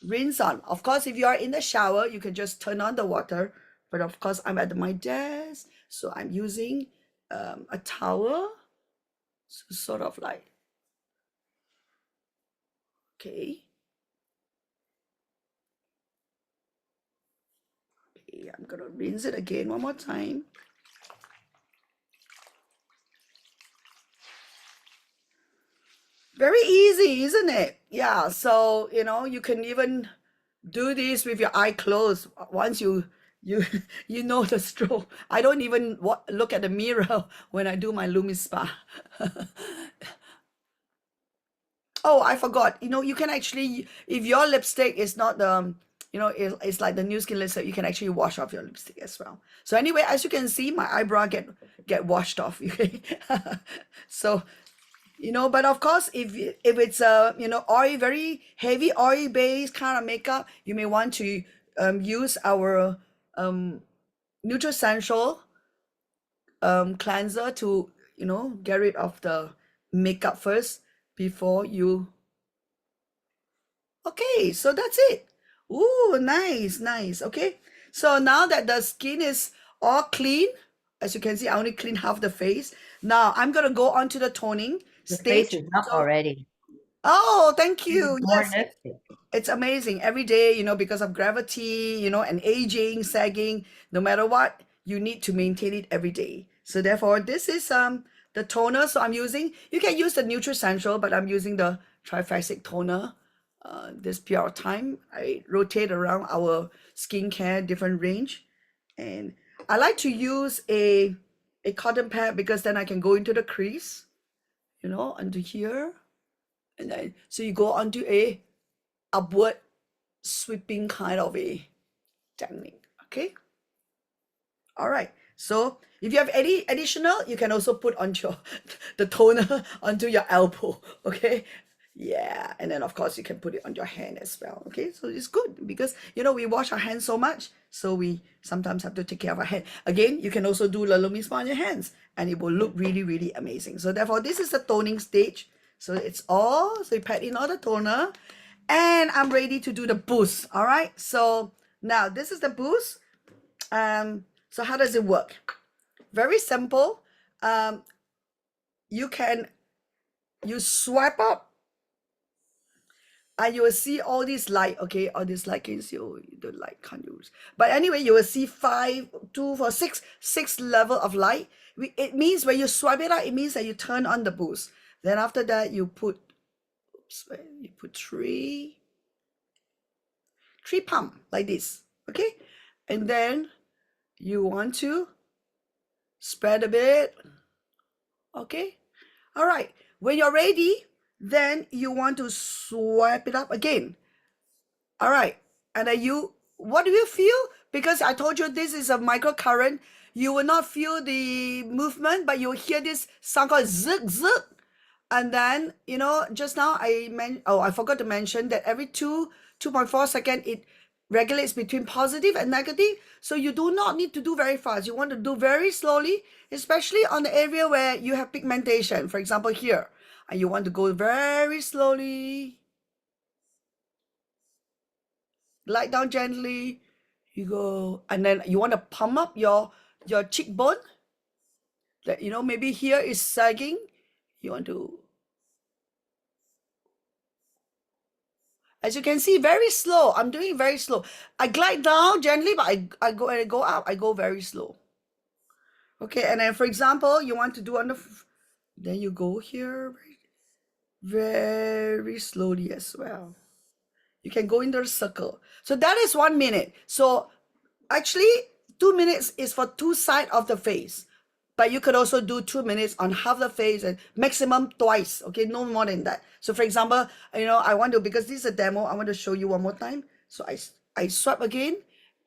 rinse on. Of course, if you are in the shower, you can just turn on the water. But of course, I'm at my desk, so I'm using a towel. So sort of like, okay. Okay, I'm gonna rinse it again one more time. Very easy, isn't it? Yeah, so you can even do this with your eye closed. Once you you know the stroke. I don't even look at the mirror when I do my Lumi Spa. Oh, I forgot. You can actually, if your lipstick is not it's like the new skin lipstick, you can actually wash off your lipstick as well. So anyway, as you can see, my eyebrow get washed off. Okay, so but of course, if it's a oil, very heavy oil based kind of makeup, you may want to use our Nutricential cleanser to get rid of the makeup first before you. Okay, so that's it. Ooh, nice, nice. Okay, so now that the skin is all clean, as you can see, I only clean half the face. Now I'm gonna go on to the toning The stage. face is up So, already. oh, thank you. More Yes, lipstick. it's amazing. Every day, because of gravity, and aging, sagging, no matter what, you need to maintain it every day. So therefore, this is the toner. So I'm using, you can use the Nutricential, but I'm using the triphasic toner. This period of time, I rotate around our skincare different range, and I like to use a cotton pad because then I can go into the crease, onto here, and then so you go onto a upward sweeping kind of a technique. Okay. All right. So if you have any additional, you can also put on your the toner onto your elbow. Okay. Yeah, and then of course you can put it on your hand as well. Okay, so it's good because we wash our hands so much, so we sometimes have to take care of our hand. Again, you can also do the Lumi Spa on your hands, and it will look really, really amazing. So therefore, this is the toning stage. So you pat in all the toner, and I'm ready to do the boost. All right. So now this is the boost. So how does it work? Very simple. You swipe up and you will see all these light. Okay, all these light, can you see? Oh, the light can't use. But anyway, you will see 5, 2, 4, 6 level of light. It means when you swipe it out, it means that you turn on the boost. Then after that, you put three pump like this. Okay, and then you want to spread a bit. Okay, all right. When you're ready, then you want to swipe it up again. All right, and then what do you feel? Because I told you this is a microcurrent. You will not feel the movement, but you'll hear this sound called zig zig. And then just now I forgot to mention that every 2.4 seconds it regulates between positive and negative. So you do not need to do very fast. You want to do very slowly, especially on the area where you have pigmentation. For example, here, and you want to go very slowly, glide down gently. You go, and then you want to pump up your cheekbone. That maybe here is sagging. You want to, as you can see, very slow. I'm doing very slow. I glide down gently, but I go up. I go very slow. Okay, and then for example, you want to do then you go here very slowly as well. You can go into the circle. So that is 1 minute. So actually, 2 minutes is for 2 sides of the face. But you could also do 2 minutes on half the face and maximum twice. Okay, no more than that. So for example, I want to, because this is a demo, I want to show you one more time. So I swipe again,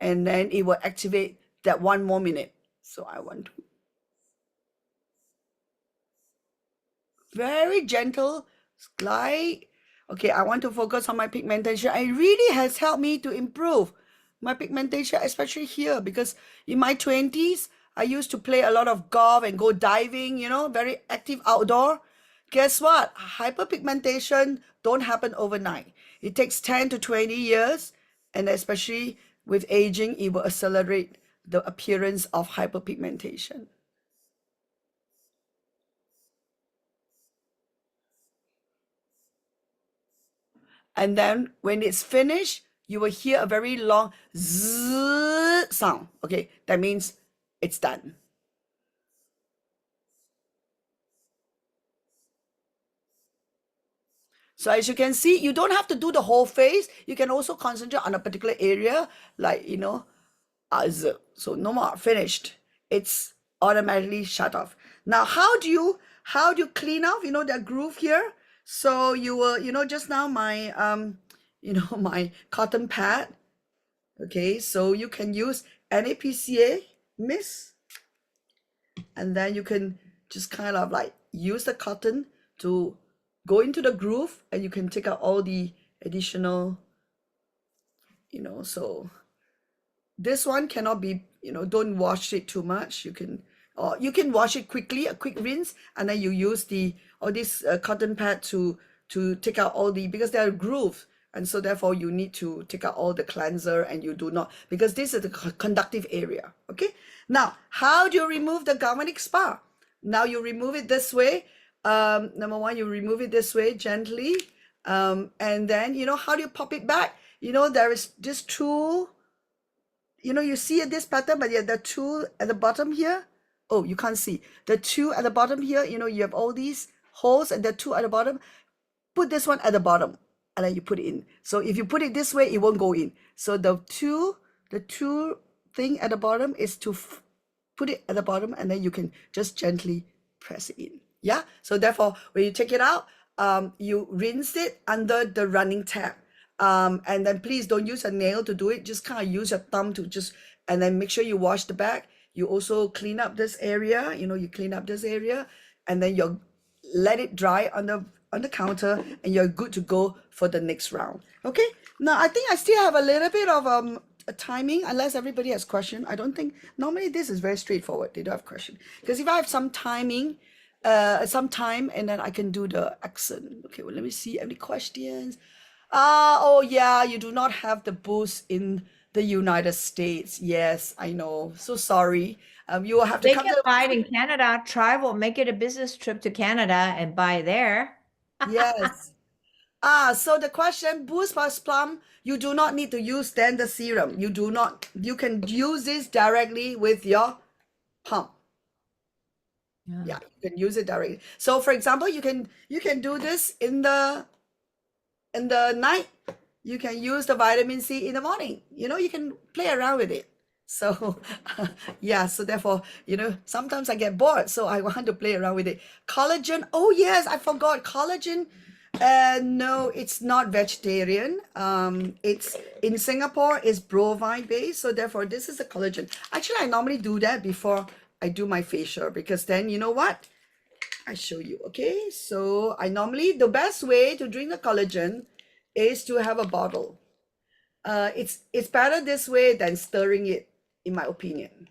and then it will activate that 1 more minute. So I want to very gentle glide. Okay, I want to focus on my pigmentation. It really has helped me to improve my pigmentation, especially here, because in my 20s, I used to play a lot of golf and go diving, you know, very active outdoor. Guess what? Hyperpigmentation don't happen overnight. It takes 10 to 20 years, and especially with aging, it will accelerate the appearance of hyperpigmentation. And then when it's finished, you will hear a very long zzz sound. Okay, that means it's done. So as you can see, you don't have to do the whole face. You can also concentrate on a particular area, like, you know, so no more, finished. It's automatically shut off. Now, how do you clean off, you know, that groove here? So you will, you know, just now my, you know, my cotton pad. Okay, so you can use NAPCA mist, and then you can just kind of like use the cotton to go into the groove, and you can take out all the additional, you know, so this one cannot be, you know, don't wash it too much. You can, or you can wash it quickly, a quick rinse, and then you use the, or this cotton pad to take out all the, because there are grooves, and so therefore you need to take out all the cleanser, and you do not, because this is the conductive area. Okay, now how do you remove the galvanic spa? Now you remove it this way. Number one, you remove it this way gently, and then, you know, how do you pop it back? You know, there is this tool, you know, you see this pattern, but yeah, the tool at the bottom here, oh, you can't see the two at the bottom here, you know, you have all these holes, and the two at the bottom. Put this one at the bottom, and then you put it in. So if you put it this way, it won't go in. So the two thing at the bottom is to put it at the bottom, and then you can just gently press it in. Yeah, so therefore when you take it out, you rinse it under the running tap, and then please don't use a nail to do it. Just kind of use your thumb to just, and then make sure you wash the back. You also clean up this area, you know, you clean up this area, and then you let it dry on the counter, and you're good to go for the next round. Okay, now I think I still have a little bit of a timing, unless everybody has question. I don't think, normally this is very straightforward. They don't have question, because if I have some timing, some time, and then I can do the accent. Okay, well, let me see any questions. Oh yeah, you do not have the boost in the United States. Yes, I know, so sorry. You will have to They come can to buy it in Canada, travel, make it a business trip to Canada and buy there. yes. So the question, Boost plus Plum, you do not need to use standard serum. You do not, you can use this directly with your pump. Yeah, you can use it directly. So for example, you can do this in the night. You can use the vitamin C in the morning. You know, you can play around with it. So yeah, so therefore, you know, sometimes I get bored, so I want to play around with it. Collagen, oh yes, I forgot collagen. No, it's not vegetarian. It's in Singapore, it's bovine based, so therefore this is a collagen. Actually, I normally do that before I do my facial, because then, you know what, I show you. Okay, so I normally, the best way to drink the collagen is to have a bottle. It's better this way than stirring it, in my opinion.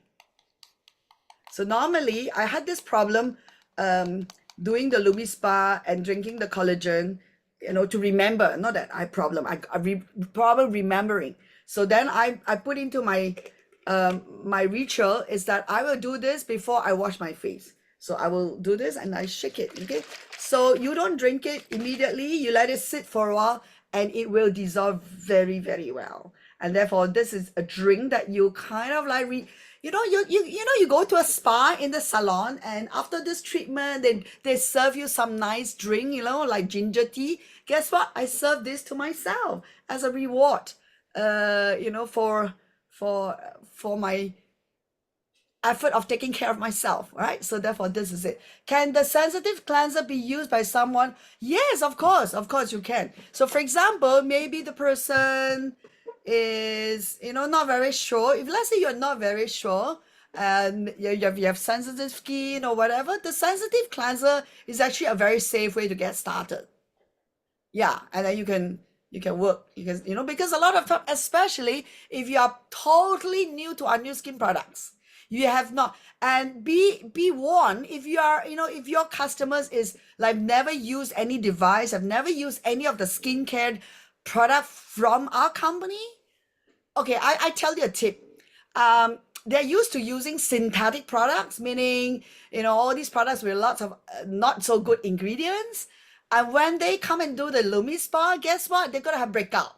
So normally I had this problem doing the Lumi Spa and drinking the collagen, you know, to remember, not that I problem, problem remembering. So then I put into my my ritual is that I will do this before I wash my face. So I will do this and I shake it. Okay, so you don't drink it immediately, you let it sit for a while, and it will dissolve very, very well. And therefore this is a drink that you kind of like you know, you go to a spa in the salon, and after this treatment, they serve you some nice drink, you know, like ginger tea. Guess what? I serve this to myself as a reward, you know, for my effort of taking care of myself, right? So therefore, this is it. Can the sensitive cleanser be used by someone? Yes, of course you can. So for example, maybe the person, is, not very sure, if let's say you're not very sure and you have sensitive skin or whatever, the sensitive cleanser is actually a very safe way to get started. Yeah, and then you can work, because a lot of time, especially if you are totally new to our new skin products, you have not, and be warned, if you are, if your customers is like never used any device, have never used any of the skincare product from our company. Okay, I tell you a tip. They're used to using synthetic products, meaning, all these products with lots of not so good ingredients. And when they come and do the Lumi Spa, guess what? They're gonna have breakout.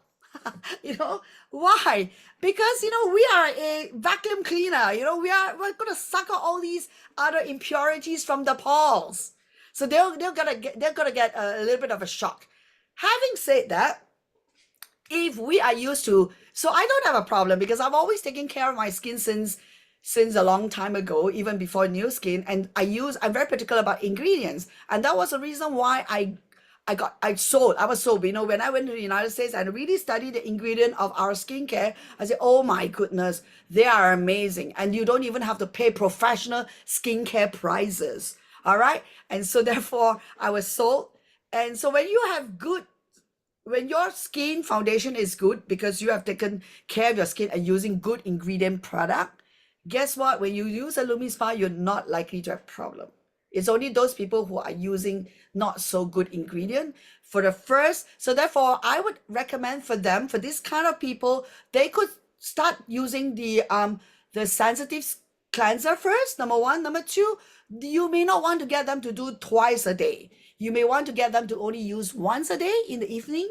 Why? Because we are a vacuum cleaner. We're gonna suck out all these other impurities from the pores. So they're gonna get a little bit of a shock. Having said that, if we are used to, so I don't have a problem because I've always taken care of my skin since a long time ago, even before new skin, and I'm very particular about ingredients, and that was the reason why I was sold. When I went to the United States and really studied the ingredient of our skincare, I said, oh my goodness, they are amazing, and you don't even have to pay professional skincare prices. All right, and so therefore I was sold. And so when your skin foundation is good because you have taken care of your skin and using good ingredient product, guess what? When you use a Lumi Spa, you're not likely to have problem. It's only those people who are using not so good ingredient for the first. So therefore, I would recommend for this kind of people, they could start using the sensitive cleanser first, number one. Number two, you may not want to get them to do twice a day. You may want to get them to only use once a day in the evening.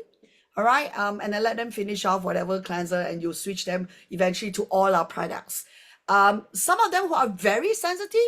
All right. And then let them finish off whatever cleanser and you switch them eventually to all our products. Some of them who are very sensitive,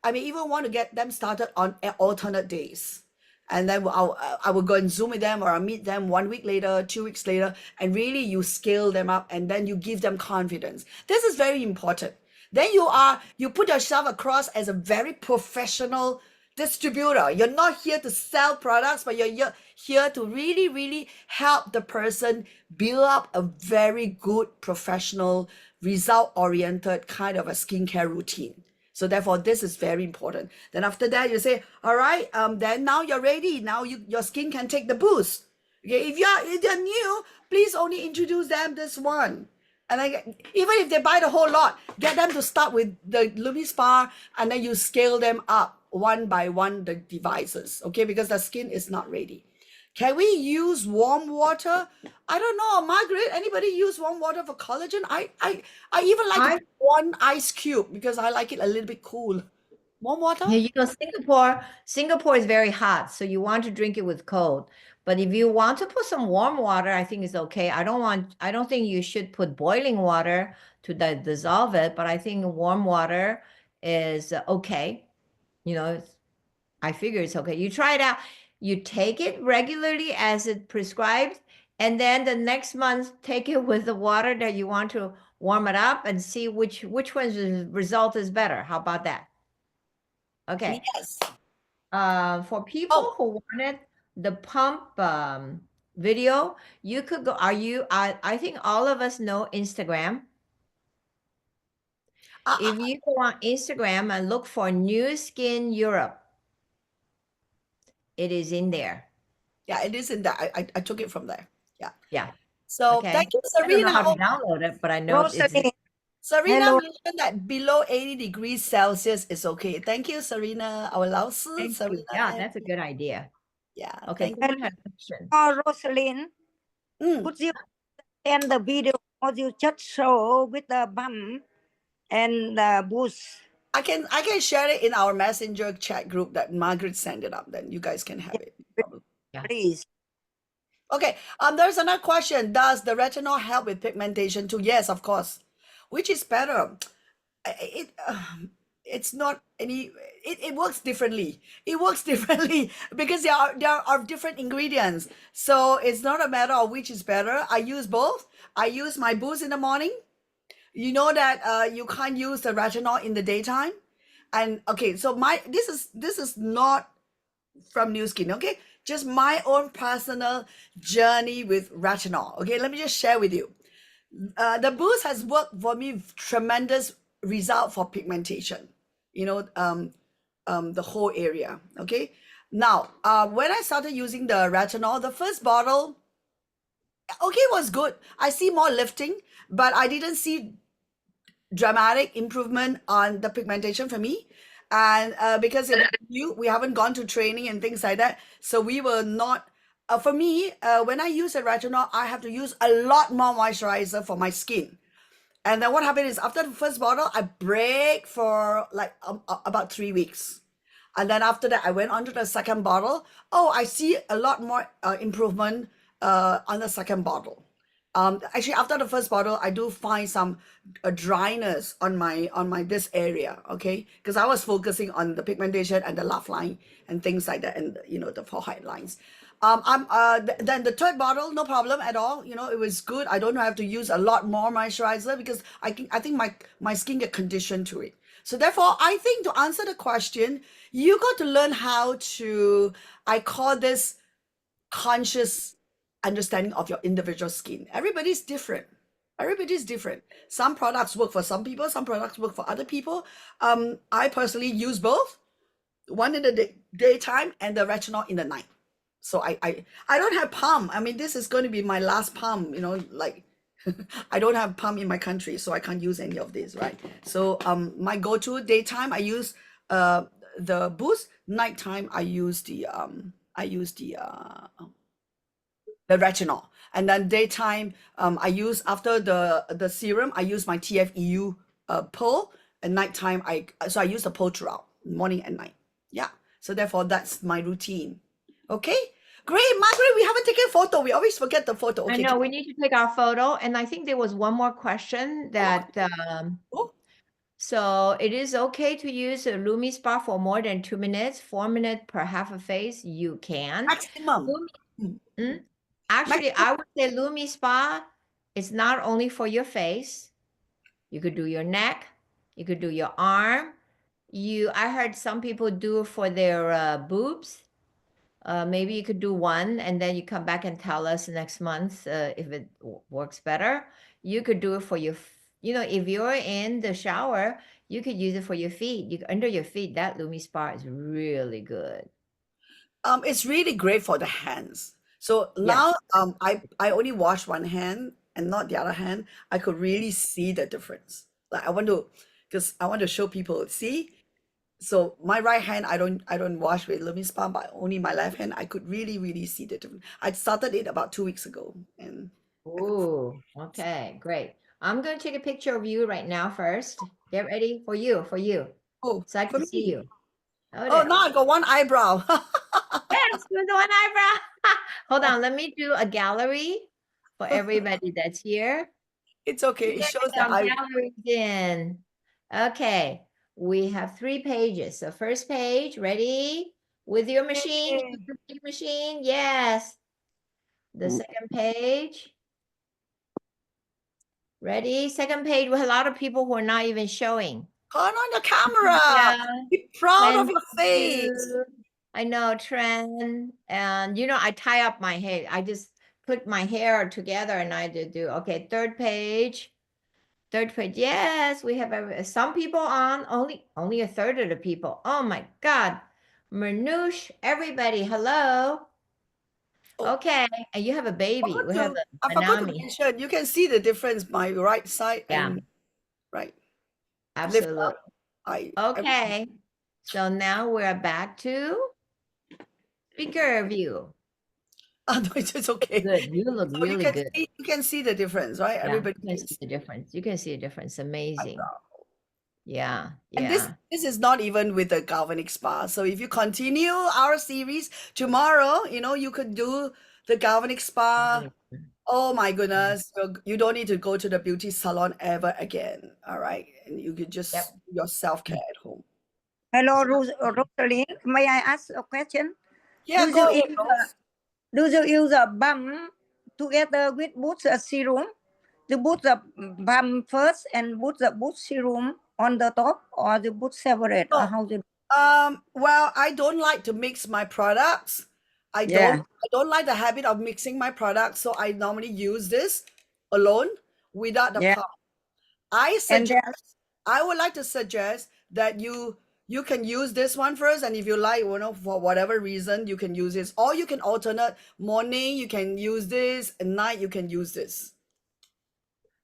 I may even want to get them started on alternate days. And then I will go and Zoom with them, or I'll meet them 1 week later, 2 weeks later, and really you scale them up and then you give them confidence. This is very important. Then you put yourself across as a very professional distributor. You're not here to sell products, but you're here to really, really help the person build up a very good professional, result-oriented kind of a skincare routine. So therefore, this is very important. Then after that, you say, all right, then now you're ready. Now your skin can take the boost. Okay, if they're new, please only introduce them this one. And even if they buy the whole lot, get them to start with the Lumi Spa, and then you scale them up one by one, the devices, okay? Because the skin is not ready. Can we use warm water? I don't know, Margaret, anybody use warm water for collagen? I even like one ice cube because I like it a little bit cool. Warm water? Yeah, Singapore is very hot, so you want to drink it with cold. But if you want to put some warm water, I think it's okay. I don't think you should put boiling water to dissolve it, but I think warm water is okay. I figure it's okay. You try it out. You take it regularly as it prescribed, and then the next month take it with the water that you want to warm it up and see which one's result is better. How about that? Okay. Yes. For people who wanted the pump video, you could go. I think all of us know Instagram. If you go on Instagram and look for New Skin Europe, it is in there. Yeah, it is in there. I took it from there. Yeah. Yeah. So Okay. thank you, I don't know Serena. how to download it, but I know it's Serena Hello. mentioned that below 80 degrees Celsius is okay. Thank you, Serena. Our 老师, Thank you. Serena. Yeah, that's a good idea. Yeah. Okay, thank someone had a question. Rosalind, you. could you send the video or you just show with the bump and the boost? I can share it in our messenger chat group that Margaret sent it up. Then you guys can have it. Yeah. Please. Okay. There's another question. Does the retinol help with pigmentation too? Yes, of course. Which is better? It's not any. It works differently. It works differently because there are different ingredients. So it's not a matter of which is better. I use both. I use my boost in the morning. You know that you can't use the retinol in the daytime. And okay, so this is not from New Skin, okay? Just my own personal journey with retinol. Okay, let me just share with you. The boost has worked for me tremendous result for pigmentation. You know, the whole area. Okay. Now, when I started using the retinol, the first bottle, okay, was good. I see more lifting, but I didn't see dramatic improvement on the pigmentation for me. And because it was new, we haven't gone to training and things like that. So we were not, for me, when I use a retinol, I have to use a lot more moisturizer for my skin. And then what happened is after the first bottle, I break for like about 3 weeks. And then after that, I went on to the second bottle. Oh, I see a lot more improvement on the second bottle. Actually, after the first bottle, I do find some dryness on my this area. Okay, because I was focusing on the pigmentation and the laugh line and things like that, and the forehead lines. Then the third bottle, no problem at all. It was good. I don't have to use a lot more moisturizer because I think my skin get conditioned to it. So therefore, I think to answer the question, you got to learn how to, I call this conscious understanding of your individual skin. Everybody's different. Everybody's different. Some products work for some people, some products work for other people. I personally use both, one in the daytime and the retinol in the night. So I don't have palm. I mean, this is going to be my last palm, like I don't have palm in my country, so I can't use any of this, right? So my go-to daytime I use the boost, nighttime I use the retinol, and then daytime I use after the serum I use my TFEU pearl, and nighttime I use the pearl throughout morning and night. Yeah, so therefore that's my routine. Okay, great. Margaret, we haven't taken a photo. We always forget the photo. I Okay, know we need to take our photo. And I think there was one more question that, oh, so it is okay to use a Lumi Spa for more than 2 minutes, 4 minutes per half a face. You can. maximum. Lumi, Mm. actually, Maximum. I would say Lumi Spa is not only for your face. You could do your neck. You could do your arm. I heard some people do for their boobs. Maybe you could do one and then you come back and tell us next month if it works better. You could do it for your, if you're in the shower, you could use it for your feet. Under your feet, that Lumi Spa is really good. It's really great for the hands. So Yes. now, I only wash one hand and not the other hand. I could really see the difference. Like because I want to show people. See, so my right hand, I don't wash with Lumi Spa, but only my left hand. I could really, really see the difference. I started it about 2 weeks ago, and Ooh, okay, great. I'm going to take a picture of you right now first. Get ready for you, oh, so I for can see me. you. Oh, Oh, there. now I got one eyebrow. Yes, with one eyebrow. Hold on, let me do a gallery for everybody that's here. It's okay. It There shows we that go, gallery's in. Okay, we have 3 pages. So first page, ready? With your machine, Yay. use the big machine, yes. The second page. Ready? Second page with a lot of people who are not even showing. Turn on the camera. Yeah. Be proud of Thank your face. you. I know, trend. And I tie up my hair. I just put my hair together and I do. Okay, third page. Third page. Yes, we have some people on. Only a third of the people. Oh my God. Manouche, everybody, hello. Oh, Okay, and you have a baby. We have I forgot to Anami. mention, you can see the difference, my right side Yeah, and right. Lift absolutely. up. Okay, so now we're back to speaker view. No, it's okay. Good, you look So really good. you can see the difference, right? Yeah, Everybody you can see the difference. You can see a difference. Amazing. Yeah, And yeah. this is not even with the galvanic spa. So if you continue our series tomorrow, you could do the galvanic spa. Oh my goodness, you don't need to go to the beauty salon ever again. All right, and you could just Yep. do your self-care at home. Hello, Rosalind. May I ask a question? Yeah, Do go you ahead, use Rose. do you use a balm together with boost serum? To put the balm first and put the boost serum on the top, or the boost separate, or No, how to? well, I don't like to mix my products. I Yeah. don't like the habit of mixing my products, so I normally use this alone. without the Yeah. pump. And then I would like to suggest that you can use this one first, and if you like, for whatever reason, you can use this, or you can alternate. Morning you can use this, at night you can use this.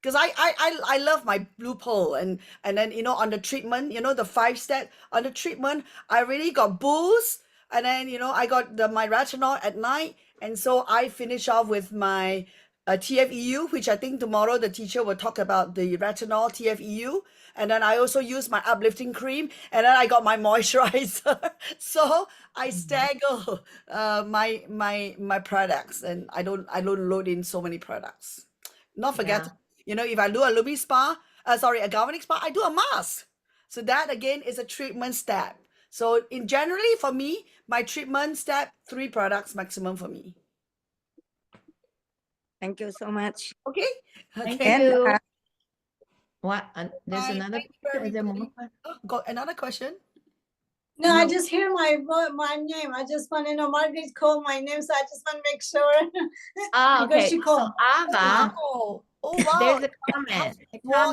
Because I love my blue pill, and then on the treatment, the 5-step on the treatment, I really got boost, and then I got my retinol at night, and so I finish off with my TFEU, which I think tomorrow the teacher will talk about the retinol TFEU, and then I also use my uplifting cream, and then I got my moisturizer. So I stagger my products, and I don't load in so many products. Not forget, if I do a Luby spa, a galvanic spa, I do a mask. So that again is a treatment step. So generally for me, my treatment step, 3 products maximum for me. thank you so much. Okay. Thank Okay. And you. What? There's Bye. another Thank you, question. Is there more everybody. question? Oh, got another question? No, I No. just hear my name. I just want to know. Margaret called my name, so I just want to make sure. Oh, Because okay. she So called. Ava, Oh, wow. there's a comment. Wow.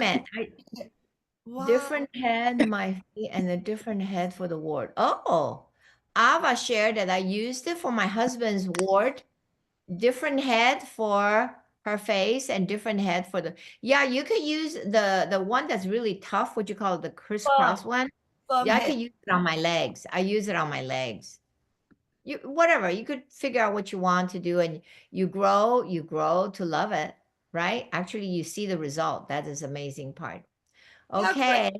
Wow. Different head, my feet, and a different head for the wart. Oh, Ava shared that I used it for my husband's wart. Different head for her face and different head for the. Yeah, you could use the one that's really tough. What you call it, the crisscross one. Firm Yeah, I head. could use it on my legs. I use it on my legs. Whatever, you could figure out what you want to do, and you grow to love it, right? Actually, you see the result. That is amazing part. Yeah, Okay.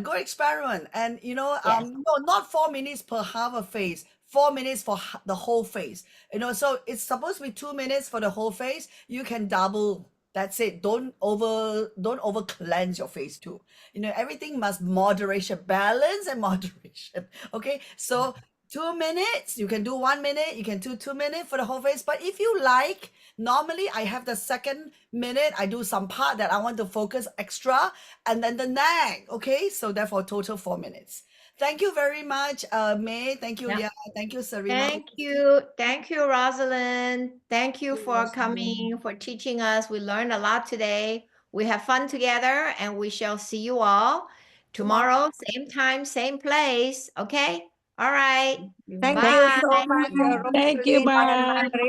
go experiment. And Yes. no, not 4 minutes per half a face, 4 minutes for the whole face. So it's supposed to be 2 minutes for the whole face. You can double. That's it. Don't over cleanse your face too. Everything must moderation, balance and moderation. Okay. So 2 minutes, you can do 1 minute, you can do 2 minutes for the whole face. But if you like, normally I have the second minute, I do some part that I want to focus extra, and then the neck. Okay, so therefore total 4 minutes. Thank you very much, May. Thank you, Yeah. Thank you, Serena. Thank you, Rosalind. Thank you for coming, for teaching us. We learned a lot today. We have fun together, and we shall see you all tomorrow, same time, same place. Okay. All right. thank Bye. you so much, Thank you. Rosalind and Bye. Margaret.